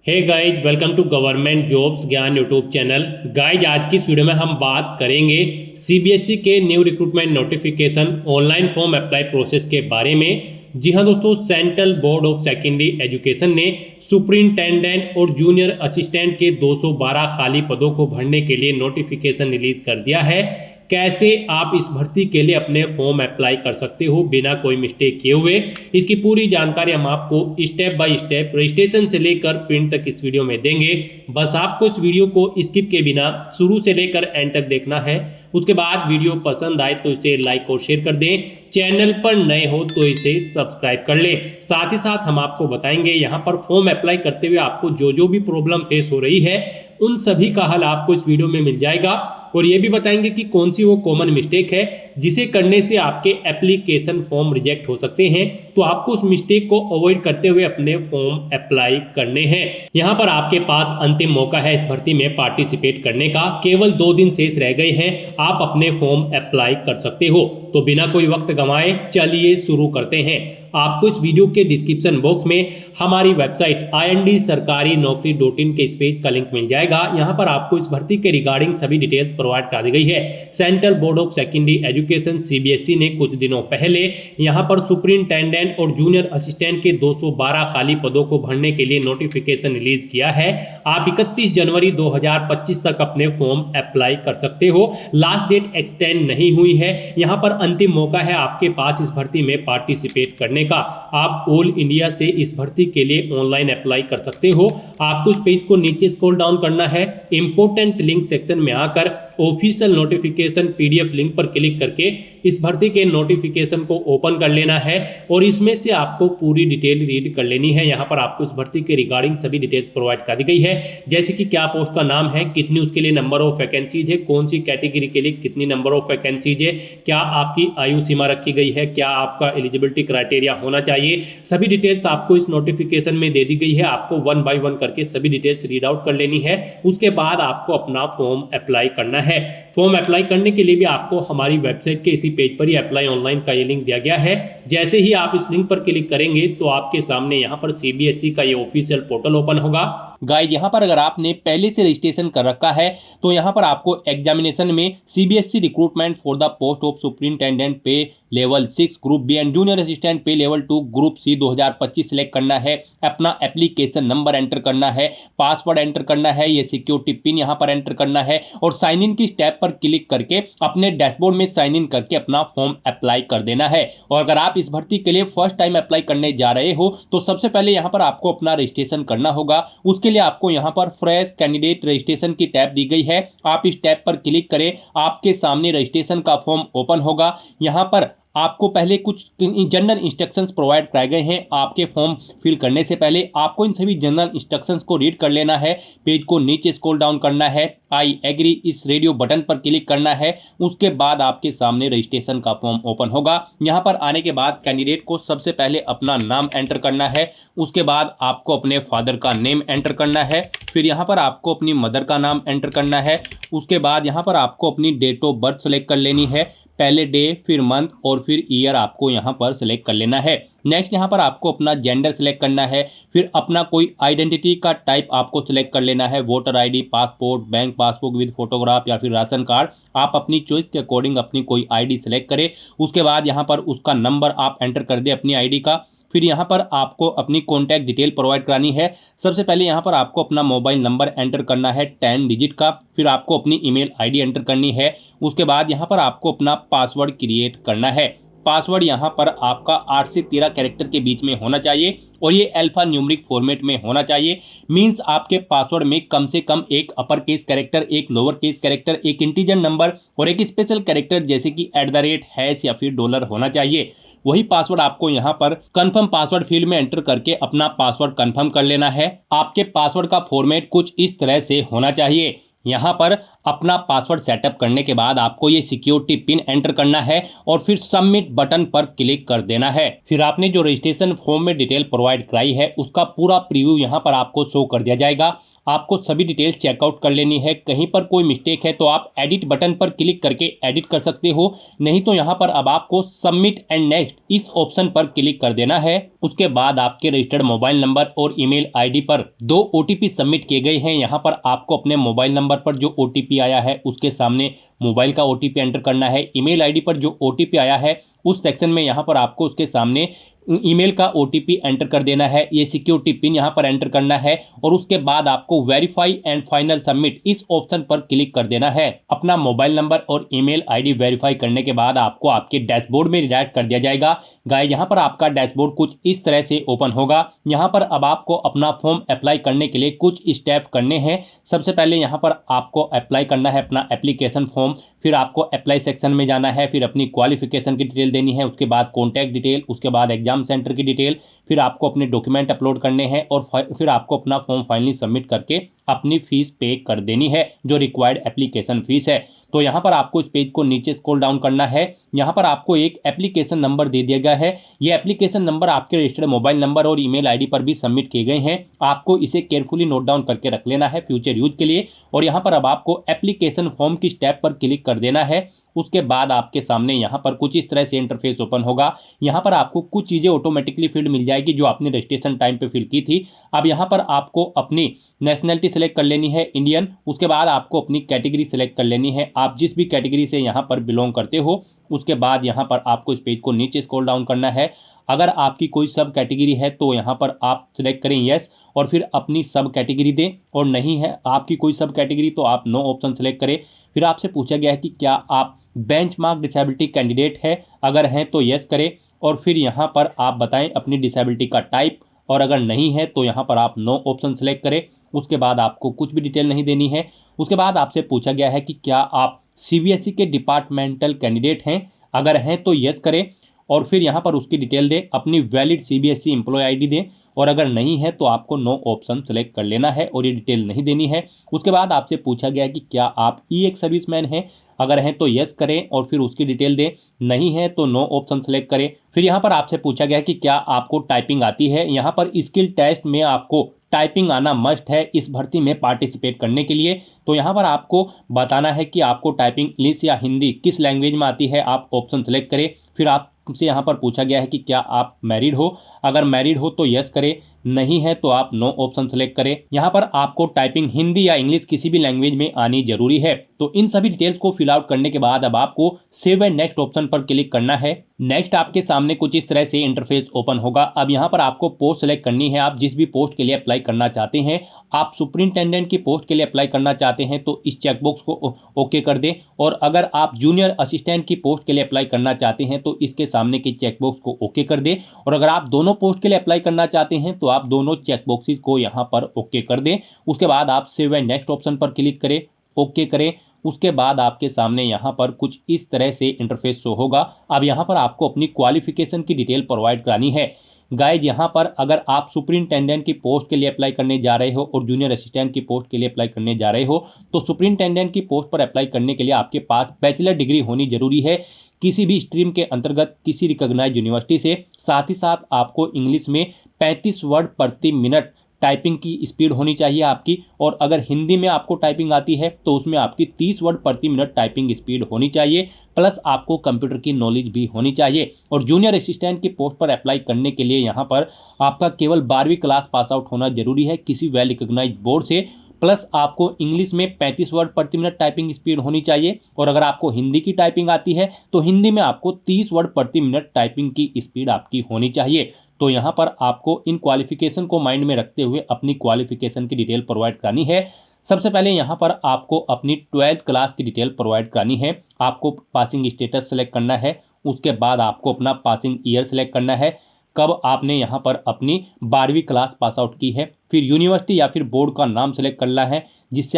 Hey guys, welcome to government jobs Gyan YouTube channel. Guys, आज की इस वीडियो में हम बात करेंगे सीबीएसई के new recruitment notification online form apply process के बारे में। जी हाँ दोस्तों, central board of secondary education ने सुपरिंटेंडेंट और जूनियर असिस्टेंट के 212 खाली पदों को भरने के लिए नोटिफिकेशन रिलीज कर दिया है। कैसे आप इस भर्ती के लिए अपने फॉर्म अप्लाई कर सकते हो बिना कोई मिस्टेक किए हुए, इसकी पूरी जानकारी हम आपको स्टेप बाय स्टेप रजिस्ट्रेशन से लेकर प्रिंट तक इस वीडियो में देंगे। बस आपको इस वीडियो को स्किप के बिना शुरू से लेकर एंड तक देखना है। उसके बाद वीडियो पसंद आए तो इसे लाइक और शेयर कर दें। चैनल पर नए हो तो इसे सब्सक्राइब कर लें। साथ ही साथ हम आपको बताएंगे यहाँ पर फॉर्म अप्लाई करते हुए आपको जो जो भी प्रॉब्लम फेस हो रही है उन सभी का हल आपको इस वीडियो में मिल जाएगा। और ये भी बताएंगे कि कौन सी वो कॉमन मिस्टेक है जिसे करने से आपके एप्लीकेशन फॉर्म रिजेक्ट हो सकते हैं, तो आपको उस मिस्टेक को अवॉइड करते हुए अपने फॉर्म अप्लाई करने हैं। यहाँ पर आपके पास अंतिम मौका है इस भर्ती में पार्टिसिपेट करने का। केवल 2 दिन शेष रह गए हैं, आप अपने फॉर्म अप्लाई कर सकते हो। तो बिना कोई वक्त गंवाए चलिए शुरू करते हैं। आपको इस वीडियो के डिस्क्रिप्शन बॉक्स में हमारी वेबसाइट IND-sarkari-naukri.in के इस पेज का लिंक मिल जाएगा। यहाँ पर आपको इस भर्ती के रिगार्डिंग सभी डिटेल्स प्रोवाइड करा दी गई है। Central board of secondary education CBSE ने कुछ दिनों पहले यहाँ पर सुपरिंटेंडेंट और जूनियर असिस्टेंट के 212 खाली पदों को भरने के लिए नोटिफिकेशन रिलीज किया है। आप 31 जनवरी 2025 तक अपने फॉर्म अप्लाई कर सकते हो। लास्ट डेट एक्सटेंड नहीं हुई है। यहाँ पर अंतिम मौका है आपके पास इस भर्ती में पार्टिसिपेट करने का। आप ऑल इंडिया से इस भर्ती के लिए ऑनलाइन अप्लाई कर सकते हो। आपको इस पेज को नीचे स्क्रॉल डाउन करना है। इंपोर्टेंट लिंक सेक्शन में आकर ऑफिशियल नोटिफिकेशन पीडीएफ लिंक पर क्लिक करके इस भर्ती के नोटिफिकेशन को ओपन कर लेना है और इसमें से आपको पूरी डिटेल रीड कर लेनी है। यहाँ पर आपको इस भर्ती के रिगार्डिंग सभी डिटेल्स प्रोवाइड कर दी गई है, जैसे कि क्या पोस्ट का नाम है, कितनी उसके लिए नंबर ऑफ वैकेंसीज है, कौन सी कैटेगरी के लिए कितनी नंबर ऑफ वैकेंसीज है, क्या आपकी आयु सीमा रखी गई है, क्या आपका एलिजिबिलिटी क्राइटेरिया होना चाहिए। सभी डिटेल्स आपको इस नोटिफिकेशन में दे दी गई है। आपको 1 बाय 1 करके सभी डिटेल्स रीड आउट कर लेनी है। उसके बाद आपको अपना फॉर्म अप्लाई करना है। फॉर्म अप्लाई करने के लिए भी आपको हमारी वेबसाइट के इसी पेज पर ही अप्लाई ऑनलाइन का ये लिंक दिया गया है। जैसे ही आप इस लिंक पर क्लिक करेंगे तो आपके सामने यहाँ पर सीबीएसई का ये ऑफिशियल पोर्टल ओपन होगा। गाइड, यहाँ पर अगर आपने पहले से रजिस्ट्रेशन कर रखा है तो यहाँ पर आपको एग्जामिनेशन में CBSE recruitment for the post of superintendent pay level 6 group B and junior assistant pay level 2 group C 2025 select करना है। अपना एप्लीकेशन नंबर एंटर करना है, पासवर्ड एंटर करना है, ये सिक्योरिटी पिन यहाँ पर एंटर करना है और साइन इन की स्टेप पर क्लिक करके अपने डैशबोर्ड में साइन इन करके अपना फॉर्म अप्लाई कर देना है। और अगर आप इस भर्ती के लिए फर्स्ट टाइम अप्लाई करने जा रहे हो तो सबसे पहले यहाँ पर आपको अपना रजिस्ट्रेशन करना होगा। उसके लिए आपको यहाँ पर फ्रेश कैंडिडेट रजिस्ट्रेशन की टैब दी गई है। आप इस टैब पर क्लिक करें, आपके सामने रजिस्ट्रेशन का फॉर्म ओपन होगा। यहाँ पर आपको पहले कुछ जनरल इंस्ट्रक्शंस प्रोवाइड कराए गए हैं। आपके फॉर्म फिल करने से पहले आपको इन सभी जनरल इंस्ट्रक्शंस को रीड कर लेना है। पेज को नीचे स्क्रॉल डाउन करना है, आई एग्री इस रेडियो बटन पर क्लिक करना है। उसके बाद आपके सामने रजिस्ट्रेशन का फॉर्म ओपन होगा। यहाँ पर आने के बाद कैंडिडेट को सबसे पहले अपना नाम एंटर करना है। उसके बाद आपको अपने फादर का नेम एंटर करना है। फिर यहाँ पर आपको अपनी मदर का नाम एंटर करना है। उसके बाद यहाँ पर आपको अपनी डेट ऑफ बर्थ सेलेक्ट कर लेनी है। पहले डे, फिर मंथ और फिर ईयर आपको यहाँ पर सिलेक्ट कर लेना है। नेक्स्ट यहाँ पर आपको अपना जेंडर सिलेक्ट करना है। फिर अपना कोई आइडेंटिटी का टाइप आपको सिलेक्ट कर लेना है। Voter ID, passport, bank passbook with photograph या फिर राशन कार्ड। आप अपनी चॉइस के अकॉर्डिंग अपनी कोई आईडी सिलेक्ट करें। उसके बाद यहाँ पर उसका नंबर आप एंटर कर दें अपनी आईडी का। फिर यहाँ पर आपको अपनी कॉन्टैक्ट डिटेल प्रोवाइड करानी है। सबसे पहले यहाँ पर आपको अपना मोबाइल नंबर एंटर करना है 10 डिजिट का। फिर आपको अपनी ईमेल आईडी एंटर करनी है। उसके बाद यहाँ पर आपको अपना पासवर्ड क्रिएट करना है। पासवर्ड यहाँ पर आपका 8 से 13 कैरेक्टर के बीच में होना चाहिए और ये अल्फा न्यूमेरिक फॉर्मेट में होना चाहिए। मींस आपके पासवर्ड में कम से कम एक अपर केस कैरेक्टर, एक लोअर केस कैरेक्टर, एक इंटीजर नंबर और एक स्पेशल कैरेक्टर जैसे कि @ हैश या फिर डॉलर होना चाहिए। वही पासवर्ड आपको यहाँ पर कंफर्म पासवर्ड फील्ड में एंटर करके अपना पासवर्ड कंफर्म कर लेना है। आपके पासवर्ड का फॉर्मेट कुछ इस तरह से होना चाहिए। यहाँ पर अपना पासवर्ड सेटअप करने के बाद आपको ये सिक्योरिटी पिन एंटर करना है और फिर सबमिट बटन पर क्लिक कर देना है। फिर आपने जो रजिस्ट्रेशन फॉर्म में डिटेल प्रोवाइड कराई है उसका पूरा प्रीव्यू यहाँ पर आपको शो कर दिया जाएगा। आपको सभी डिटेल्स चेकआउट कर लेनी है। कहीं पर कोई मिस्टेक है तो आप एडिट बटन पर क्लिक करके एडिट कर सकते हो, नहीं तो यहाँ पर अब आपको सबमिट एंड नेक्स्ट इस ऑप्शन पर क्लिक कर देना है। उसके बाद आपके रजिस्टर्ड मोबाइल नंबर और ईमेल आईडी पर 2 OTP सबमिट किए गए हैं। यहाँ पर आपको अपने मोबाइल नंबर पर जो OTP आया है उसके सामने मोबाइल का OTP एंटर करना है। ईमेल आईडी पर जो OTP आया है उस सेक्शन में यहाँ पर आपको उसके सामने ईमेल का OTP एंटर कर देना है। ये सिक्योरिटी पिन यहाँ पर एंटर करना है और उसके बाद आपको वेरीफाई एंड फाइनल सबमिट इस ऑप्शन पर क्लिक कर देना है। अपना मोबाइल नंबर और ईमेल आईडी वेरीफाई करने के बाद आपको आपके डैशबोर्ड में रिडायरेक्ट कर दिया जाएगा। गाइस यहाँ पर आपका डैशबोर्ड कुछ इस तरह से ओपन होगा। यहाँ पर अब आपको अपना फॉर्म अप्लाई करने के लिए कुछ स्टेप करने हैं। सबसे पहले यहाँ पर आपको अप्लाई करना है अपना एप्लीकेशन फॉर्म, फिर आपको अप्लाई सेक्शन में जाना है, फिर अपनी क्वालिफिकेशन की डिटेल देनी है, उसके बाद कॉन्टैक्ट डिटेल, उसके बाद एग्जाम सेंटर की डिटेल, फिर आपको अपने डॉक्यूमेंट अपलोड करने हैं और फिर आपको अपना फॉर्म फाइनली सबमिट करके अपनी फीस पे कर देनी है जो रिक्वायर्ड एप्लीकेशन फीस है। तो यहाँ पर आपको इस पेज को नीचे स्क्रॉल डाउन करना है। यहाँ पर आपको एक एप्लीकेशन नंबर दे दिया गया है। ये एप्लीकेशन नंबर आपके रजिस्टर्ड मोबाइल नंबर और ईमेल आईडी पर भी सबमिट किए गए हैं। आपको इसे केयरफुली नोट डाउन करके रख लेना है फ्यूचर यूज के लिए। और यहाँ पर अब आपको एप्लीकेशन फॉर्म की स्टेप पर क्लिक कर देना है। उसके बाद आपके सामने यहाँ पर कुछ इस तरह से इंटरफेस ओपन होगा। यहाँ पर आपको कुछ चीज़ें ऑटोमेटिकली फिल मिल जाएगी जो आपने रजिस्ट्रेशन टाइम पे फिल की थी। अब यहाँ पर आपको अपनी नेशनलिटी सेलेक्ट कर लेनी है इंडियन। उसके बाद आपको अपनी कैटेगरी सेलेक्ट कर लेनी है, आप जिस भी कैटेगरी से यहाँ पर बिलोंग करते हो। उसके बाद यहाँ पर आपको इस पेज को नीचे स्क्रॉल डाउन करना है। अगर आपकी कोई सब कैटेगरी है तो यहाँ पर आप सिलेक्ट करें यस और फिर अपनी सब कैटेगरी दें, और नहीं है आपकी कोई सब कैटेगरी तो आप नो ऑप्शन सेलेक्ट करें। फिर आपसे पूछा गया है कि क्या आप बेंचमार्क डिसेबिलिटी कैंडिडेट है, अगर हैं तो यस करें और फिर यहाँ पर आप बताएं अपनी डिसेबिलिटी का टाइप, और अगर नहीं है तो यहाँ पर आप नो ऑप्शन सेलेक्ट करें। उसके बाद आपको कुछ भी डिटेल नहीं देनी है। उसके बाद आपसे पूछा गया है कि क्या आप CBSE के डिपार्टमेंटल कैंडिडेट हैं, अगर हैं तो यस करें और फिर यहाँ पर उसकी डिटेल दें, अपनी वैलिड CBSE एम्प्लॉय आईडी दें, और अगर नहीं है तो आपको नो ऑप्शन सेलेक्ट कर लेना है और ये डिटेल नहीं देनी है। उसके बाद आपसे पूछा गया है कि क्या आप एक्स सर्विसमैन हैं, अगर हैं तो यस करें और फिर उसकी डिटेल दें, नहीं है तो नो ऑप्शन सेलेक्ट करें। फिर यहाँ पर आपसे पूछा गया है कि क्या आपको टाइपिंग आती है। यहाँ पर स्किल टेस्ट में आपको टाइपिंग आना मस्ट है इस भर्ती में पार्टिसिपेट करने के लिए। तो यहाँ पर आपको बताना है कि आपको टाइपिंग इंग्लिश या हिंदी किस लैंग्वेज में आती है, आप ऑप्शन सेलेक्ट करें। फिर आपसे यहाँ पर पूछा गया है कि क्या आप मैरिड हो, अगर मैरिड हो तो यस करें, नहीं है तो आप नो ऑप्शन सेलेक्ट करें। यहाँ पर आपको टाइपिंग हिंदी या इंग्लिश किसी भी लैंग्वेज में आनी जरूरी है। तो इन सभी डिटेल्स को फिल आउट करने के बाद अब आपको सेव एंड नेक्स्ट ऑप्शन पर क्लिक करना है। नेक्स्ट आपके सामने कुछ इस तरह से इंटरफेस ओपन होगा। अब यहाँ पर आपको पोस्ट सेलेक्ट करनी है, आप जिस भी पोस्ट के लिए अप्लाई करना चाहते हैं। आप सुपरिंटेंडेंट की पोस्ट के लिए अप्लाई करना चाहते हैं तो इस चेकबॉक्स को ओके कर दें, और अगर आप जूनियर असिस्टेंट की पोस्ट के लिए अप्लाई करना चाहते हैं तो इसके सामने के चेकबॉक्स को ओके कर दें, और अगर आप दोनों पोस्ट के लिए अप्लाई करना चाहते हैं तो आप दोनों चेकबॉक्सेस को यहाँ पर ओके कर दें। उसके बाद आप सेव एंड नेक्स्ट ऑप्शन पर क्लिक करें, ओके करें। उसके बाद आपके सामने यहाँ पर कुछ इस तरह से इंटरफेस शो होगा। अब यहाँ पर आपको अपनी क्वालिफिकेशन की डिटेल प्रोवाइड करानी है। गाइज यहाँ पर अगर आप सुपरिंटेंडेंट की पोस्ट के लिए अप्लाई करने जा रहे हो और जूनियर असिस्टेंट की पोस्ट के लिए अप्लाई करने जा रहे हो तो सुपरिंटेंडेंट की पोस्ट पर अप्लाई करने के लिए आपके पास बैचलर डिग्री होनी जरूरी है किसी भी स्ट्रीम के अंतर्गत किसी रिकॉग्नाइज्ड यूनिवर्सिटी से। साथ ही साथ आपको इंग्लिश में 35 वर्ड प्रति मिनट टाइपिंग की स्पीड होनी चाहिए आपकी, और अगर हिंदी में आपको टाइपिंग आती है तो उसमें आपकी 30 वर्ड प्रति मिनट टाइपिंग स्पीड होनी चाहिए, प्लस आपको कंप्यूटर की नॉलेज भी होनी चाहिए। और जूनियर असिस्टेंट की पोस्ट पर अप्लाई करने के लिए यहाँ पर आपका केवल 12वीं क्लास पास आउट होना जरूरी है किसी वेल रिकॉग्नाइज्ड बोर्ड से, प्लस आपको इंग्लिश में 35 वर्ड प्रति मिनट टाइपिंग स्पीड होनी चाहिए, और अगर आपको हिंदी की टाइपिंग आती है तो हिंदी में आपको 30 वर्ड प्रति मिनट टाइपिंग की स्पीड आपकी होनी चाहिए। तो यहाँ पर आपको इन क्वालिफिकेशन को माइंड में रखते हुए अपनी क्वालिफिकेशन की डिटेल प्रोवाइड करानी है। सबसे पहले यहाँ पर आपको अपनी 12th क्लास की डिटेल प्रोवाइड करानी है। आपको पासिंग स्टेटस सेलेक्ट करना है। उसके बाद आपको अपना पासिंग ईयर सेलेक्ट करना है, कब आपने यहाँ पर अपनी 12वीं क्लास पास आउट की है। फिर यूनिवर्सिटी या फिर बोर्ड का नाम सेलेक्ट करना है जिससे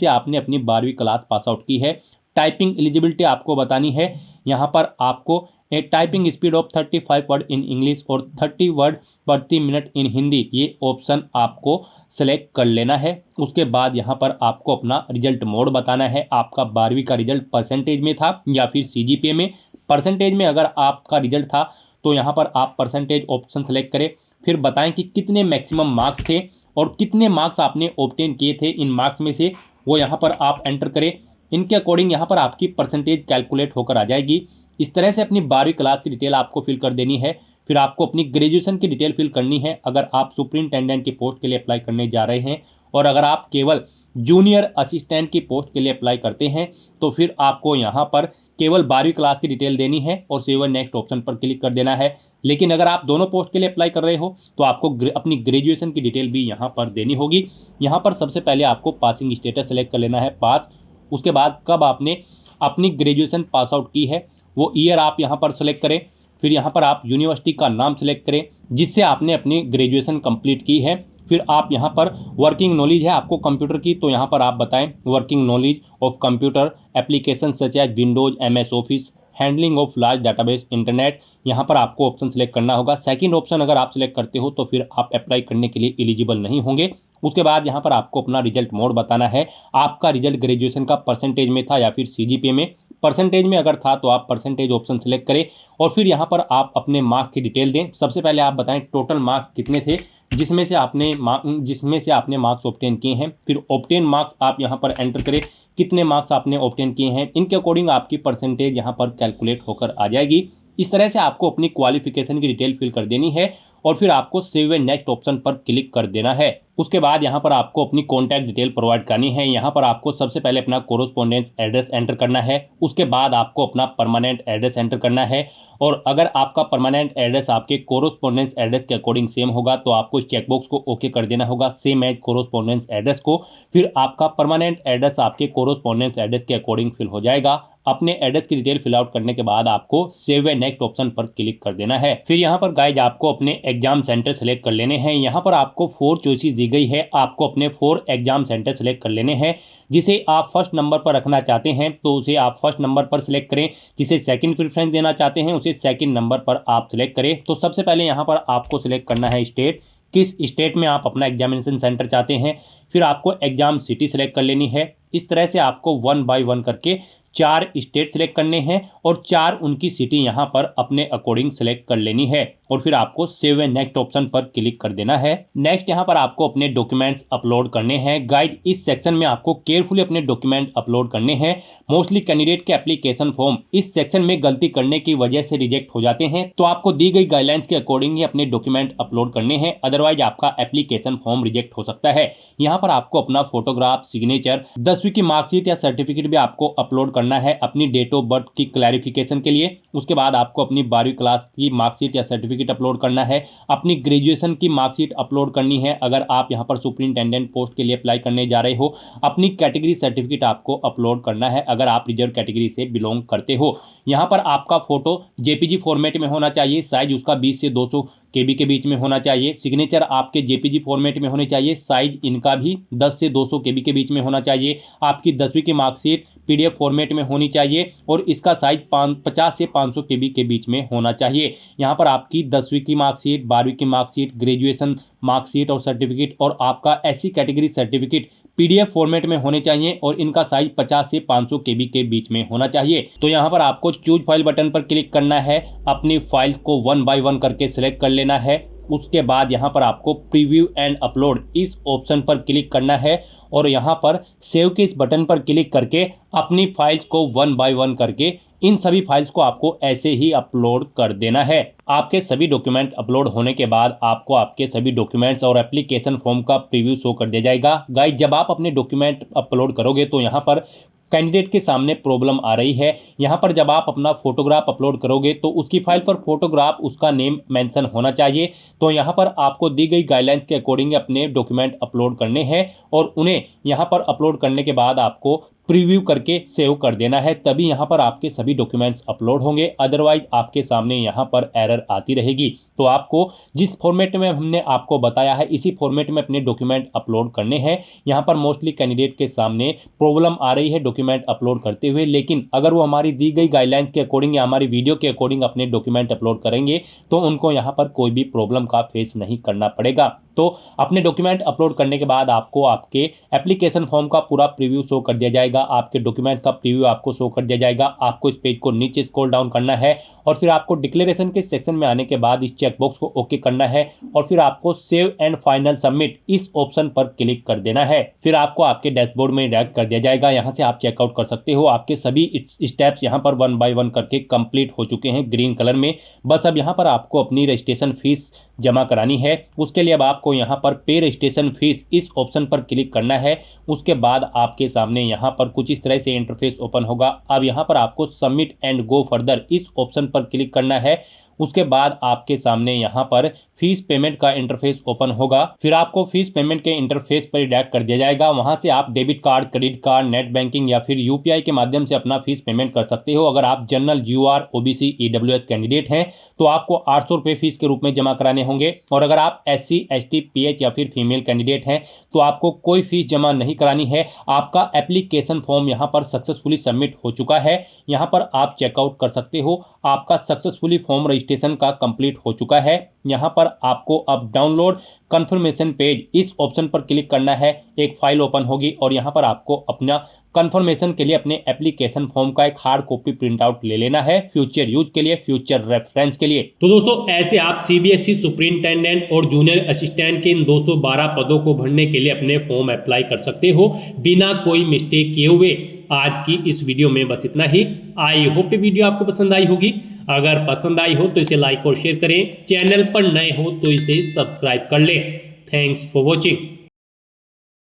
आपने अपनी 12वीं क्लास पास आउट की है। टाइपिंग एलिजिबिलिटी आपको बतानी है। यहाँ पर आपको a typing speed of 35 word in English और 30 वर्ड प्रति मिनट इन हिंदी, ये ऑप्शन आपको सेलेक्ट कर लेना है। उसके बाद यहाँ पर आपको अपना रिजल्ट मोड बताना है। आपका 12वीं का रिजल्ट परसेंटेज में था या फिर सीजीपीए में। परसेंटेज में अगर आपका रिजल्ट था तो यहाँ पर आप परसेंटेज ऑप्शन सेलेक्ट करें। फिर बताएं कि कितने मैक्सिमम मार्क्स थे और कितने मार्क्स आपने ऑब्टेन किए थे इन मार्क्स में से, वो यहाँ पर आप एंटर करें। इनके अकॉर्डिंग यहाँ पर आपकी परसेंटेज कैलकुलेट होकर आ जाएगी। इस तरह से अपनी 12वीं क्लास की डिटेल आपको फिल कर देनी है। फिर आपको अपनी ग्रेजुएशन की डिटेल फिल करनी है अगर आप सुपरिंटेंडेंट की पोस्ट के लिए अप्लाई करने जा रहे हैं, और अगर आप केवल जूनियर असिस्टेंट की पोस्ट के लिए अप्लाई करते हैं तो फिर आपको यहाँ पर केवल 12वीं क्लास की डिटेल देनी है और सेव एंड नेक्स्ट ऑप्शन पर क्लिक कर देना है। लेकिन अगर आप दोनों पोस्ट के लिए अप्लाई कर रहे हो तो आपको अपनी ग्रेजुएशन की डिटेल भी यहाँ पर देनी होगी। यहाँ पर सबसे पहले आपको पासिंग स्टेटस सेलेक्ट कर लेना है, पास। उसके बाद कब आपने अपनी ग्रेजुएशन पास आउट की है वो ईयर आप यहाँ पर सेलेक्ट करें। फिर यहाँ पर आप यूनिवर्सिटी का नाम सेलेक्ट करें जिससे आपने अपनी ग्रेजुएशन कंप्लीट की है। फिर आप यहाँ पर वर्किंग नॉलेज है आपको कंप्यूटर की, तो यहाँ पर आप बताएं working knowledge of computer application such as Windows, MS office, handling of large database, internet. यहाँ पर आपको ऑप्शन सेलेक्ट करना होगा। सेकंड ऑप्शन अगर आप सेलेक्ट करते हो तो फिर आप अप्लाई करने के लिए एलिजिबल नहीं होंगे। उसके बाद यहाँ पर आपको अपना रिजल्ट मोड बताना है। आपका रिजल्ट ग्रेजुएशन का परसेंटेज में था या फिर सीजीपीए में। परसेंटेज में अगर था तो आप परसेंटेज ऑप्शन सेलेक्ट करें और फिर यहाँ पर आप अपने मार्क्स की डिटेल दें। सबसे पहले आप बताएं टोटल मार्क्स कितने थे जिसमें से आपने मार्क्स ऑब्टेन किए हैं। फिर ऑब्टेन मार्क्स आप यहाँ पर एंटर करें, कितने मार्क्स आपने ऑब्टेन किए हैं। इनके अकॉर्डिंग आपकी परसेंटेज यहाँ पर कैलकुलेट होकर आ जाएगी। इस तरह से आपको अपनी क्वालिफिकेशन की डिटेल फिल कर देनी है और फिर आपको सेव एंड नेक्स्ट ऑप्शन पर क्लिक कर देना है। उसके बाद यहाँ पर आपको अपनी कॉन्टैक्ट डिटेल प्रोवाइड करनी है। यहाँ पर आपको सबसे पहले अपना कोरोस्पोंडेंस एड्रेस एंटर करना है। उसके बाद आपको अपना परमानेंट एड्रेस एंटर करना है, और अगर आपका परमानेंट एड्रेस आपके कोरोस्पोंडेंस एड्रेस के अकॉर्डिंग सेम होगा तो आपको इस चेकबॉक्स को ओके कर देना होगा, सेम एज कोरोस्पोंडेंस एड्रेस को। फिर आपका परमानेंट एड्रेस आपके कोरोस्पोंडेंस एड्रेस के अकॉर्डिंग फिल हो जाएगा। अपने एड्रेस की डिटेल फिल आउट करने के बाद आपको सेव एंड नेक्स्ट ऑप्शन पर क्लिक कर देना है। फिर यहाँ पर गाइज आपको अपने एग्जाम सेंटर सेलेक्ट कर लेने हैं। यहाँ पर आपको 4 चॉइसेस दी गई है। आपको अपने 4 एग्जाम सेंटर सेलेक्ट कर लेने हैं। जिसे आप फर्स्ट नंबर पर रखना चाहते हैं तो उसे आप फर्स्ट नंबर पर सिलेक्ट करें, जिसे सेकंड प्रेफरेंस देना चाहते हैं उसे सेकंड नंबर पर आप सिलेक्ट करें। तो सबसे पहले यहाँ पर आपको सिलेक्ट करना है स्टेट, किस स्टेट में आप अपना एग्जामिनेशन सेंटर चाहते हैं। फिर आपको एग्जाम सिटी सेलेक्ट कर लेनी है। इस तरह से आपको 1 बाय 1 करके 4 स्टेट सेलेक्ट करने हैं और 4 उनकी सिटी यहाँ पर अपने अकॉर्डिंग सेलेक्ट कर लेनी है, और फिर आपको सेव एंड नेक्स्ट ऑप्शन पर क्लिक कर देना है। नेक्स्ट यहाँ पर आपको अपने डॉक्यूमेंट्स अपलोड करने हैं। गाइड इस सेक्शन में आपको केयरफुली अपने डॉक्यूमेंट अपलोड करने हैं। मोस्टली कैंडिडेट के एप्लीकेशन फॉर्म इस सेक्शन में गलती करने की वजह से रिजेक्ट हो जाते हैं, तो आपको दी गई गाइडलाइंस के अकॉर्डिंग ही अपने डॉक्यूमेंट अपलोड करने हैं, अदरवाइज आपका एप्लीकेशन फॉर्म रिजेक्ट हो सकता है। यहाँ पर आपको अपना फोटोग्राफ, सिग्नेचर, 10वीं की मार्कशीट या सर्टिफिकेट भी आपको अपलोड करना है अपनी डेट ऑफ बर्थ की क्लैरिफिकेशन के लिए। उसके बाद आपको अपनी 12वीं क्लास की मार्कशीट या सर्टिफिकेट अपलोड करना है। अपनी ग्रेजुएशन की मार्कशीट अपलोड करनी है अगर आप यहाँ पर सुपरिंटेंडेंट पोस्ट के लिए अप्लाई करने जा रहे हो। अपनी कैटेगरी सर्टिफिकेट आपको अपलोड करना है अगर आप रिजर्व कैटेगरी से बिलोंग करते हो। यहाँ पर आपका फोटो जेपीजी फॉर्मेट में होना चाहिए, साइज उसका 20 से 200 KB के बीच में होना चाहिए। सिग्नेचर आपके जेपीजी फॉर्मेट में होने चाहिए, साइज इनका भी 10 से 200 KB के बीच में होना चाहिए। आपकी 10वीं की मार्कशीट PDF फॉर्मेट में होनी चाहिए और इसका साइज 50 से 500 KB के बीच में होना चाहिए। यहाँ पर आपकी 10वीं की मार्कशीट, 12वीं की मार्कशीट, ग्रेजुएशन मार्कशीट और सर्टिफिकेट और आपका SC category certificate PDF format में होने चाहिए और इनका साइज 50 से 500 KB के बीच में होना चाहिए। तो यहाँ पर आपको चूज फाइल बटन पर क्लिक करना है, अपनी फाइल को 1 बाय 1 करके सिलेक्ट कर लेना है। उसके बाद यहाँ पर आपको प्रीव्यू एंड अपलोड इस ऑप्शन पर क्लिक करना है और यहाँ पर सेव के इस बटन पर क्लिक करके अपनी फाइल्स को 1 बाय 1 करके इन सभी फाइल्स को आपको ऐसे ही अपलोड कर देना है। आपके सभी डॉक्यूमेंट अपलोड होने के बाद आपको आपके सभी डॉक्यूमेंट्स और एप्लीकेशन फॉर्म का प्रीव्यू शो कर दिया जाएगा। गाइस, जब आप अपने डॉक्यूमेंट अपलोड करोगे तो यहाँ पर कैंडिडेट के सामने प्रॉब्लम आ रही है। यहाँ पर जब आप अपना फोटोग्राफ अपलोड करोगे तो उसकी फाइल पर फोटोग्राफ उसका नेम मेंशन होना चाहिए। तो यहाँ पर आपको दी गई गाइडलाइंस के अकॉर्डिंग अपने डॉक्यूमेंट अपलोड करने हैं और उन्हें यहाँ पर अपलोड करने के बाद आपको प्रीव्यू करके सेव कर देना है, तभी यहाँ पर आपके सभी डॉक्यूमेंट्स अपलोड होंगे। अदरवाइज आपके सामने यहाँ पर एरर आती रहेगी। तो आपको जिस फॉर्मेट में हमने आपको बताया है इसी फॉर्मेट में अपने डॉक्यूमेंट अपलोड करने हैं। यहाँ पर मोस्टली कैंडिडेट के सामने प्रॉब्लम आ रही है डॉक्यूमेंट अपलोड करते हुए, लेकिन अगर वो हमारी दी गई गाइडलाइंस के अकॉर्डिंग या हमारी वीडियो के अकॉर्डिंग अपने डॉक्यूमेंट अपलोड करेंगे तो उनको यहाँ पर कोई भी प्रॉब्लम का फेस नहीं करना पड़ेगा। तो अपने डॉक्यूमेंट अपलोड करने के बाद आपको आपके एप्लीकेशन फॉर्म का पूरा प्रीव्यू शो कर दिया जाएगा, आपके डॉक्यूमेंट का प्रीव्यू आपको शो कर दिया जाएगा। आपको इस पेज को नीचे स्क्रॉल डाउन करना है और फिर आपको डिक्लेरेशन के सेक्शन में आने के बाद इस चेकबॉक्स को ओके करना है और फिर आपको सेव एंड फाइनल सबमिट इस ऑप्शन पर क्लिक कर देना है। फिर आपको आपके डैशबोर्ड में डायरेक्ट कर दिया जाएगा। यहाँ से आप चेकआउट कर सकते हो। आपके सभी स्टेप्स यहाँ पर 1 बाय 1 करके कंप्लीट हो चुके हैं ग्रीन कलर में। बस अब यहाँ पर आपको अपनी रजिस्ट्रेशन फीस जमा करानी है। उसके लिए अब आपको यहाँ पर पे रजिस्ट्रेशन फीस इस ऑप्शन पर क्लिक करना है। उसके बाद आपके सामने यहाँ पर कुछ इस तरह से इंटरफेस ओपन होगा। अब यहाँ पर आपको सबमिट एंड गो फर्दर इस ऑप्शन पर क्लिक करना है। उसके बाद आपके सामने यहाँ पर फीस पेमेंट का इंटरफेस ओपन होगा। फिर आपको फीस पेमेंट के इंटरफेस पर डायरेक्ट कर दिया जाएगा। वहां से आप debit card, credit card, net banking या फिर यूपीआई के माध्यम से अपना फीस पेमेंट कर सकते हो। अगर आप general, UR, OBC, EWS candidate हैं तो आपको 800 रुपये फीस के रूप में जमा कराने होंगे। और अगर आप SC, ST, PH या फिर फीमेल कैंडिडेट हैं तो आपको कोई फीस जमा नहीं करानी है। आपका एप्लीकेशन फॉर्म यहाँ पर सक्सेसफुली सबमिट हो चुका है। यहाँ पर आप चेकआउट कर सकते हो। आपका सक्सेसफुली फॉर्म रजिस्ट्रेशन का कंप्लीट हो चुका है। यहाँ पर आपको अब डाउनलोड कंफर्मेशन पेज इस ऑप्शन पर क्लिक करना है। एक फाइल ओपन होगी और यहाँ पर आपको अपना कंफर्मेशन के लिए अपने एप्लीकेशन फॉर्म का एक हार्ड कॉपी प्रिंट आउट ले लेना है, फ्यूचर यूज के लिए, फ्यूचर रेफरेंस के लिए। तो दोस्तों ऐसे आप CBSE सुपरिंटेंडेंट और जूनियर असिस्टेंट के इन 212 पदों को भरने के लिए अपने फॉर्म अप्लाई कर सकते हो बिना कोई मिस्टेक किए हुए। आज की इस वीडियो में बस इतना ही। आई होप ये वीडियो आपको पसंद आई होगी। अगर पसंद आई हो तो इसे लाइक और शेयर करें। चैनल पर नए हो तो इसे सब्सक्राइब कर लें। Thanks for watching.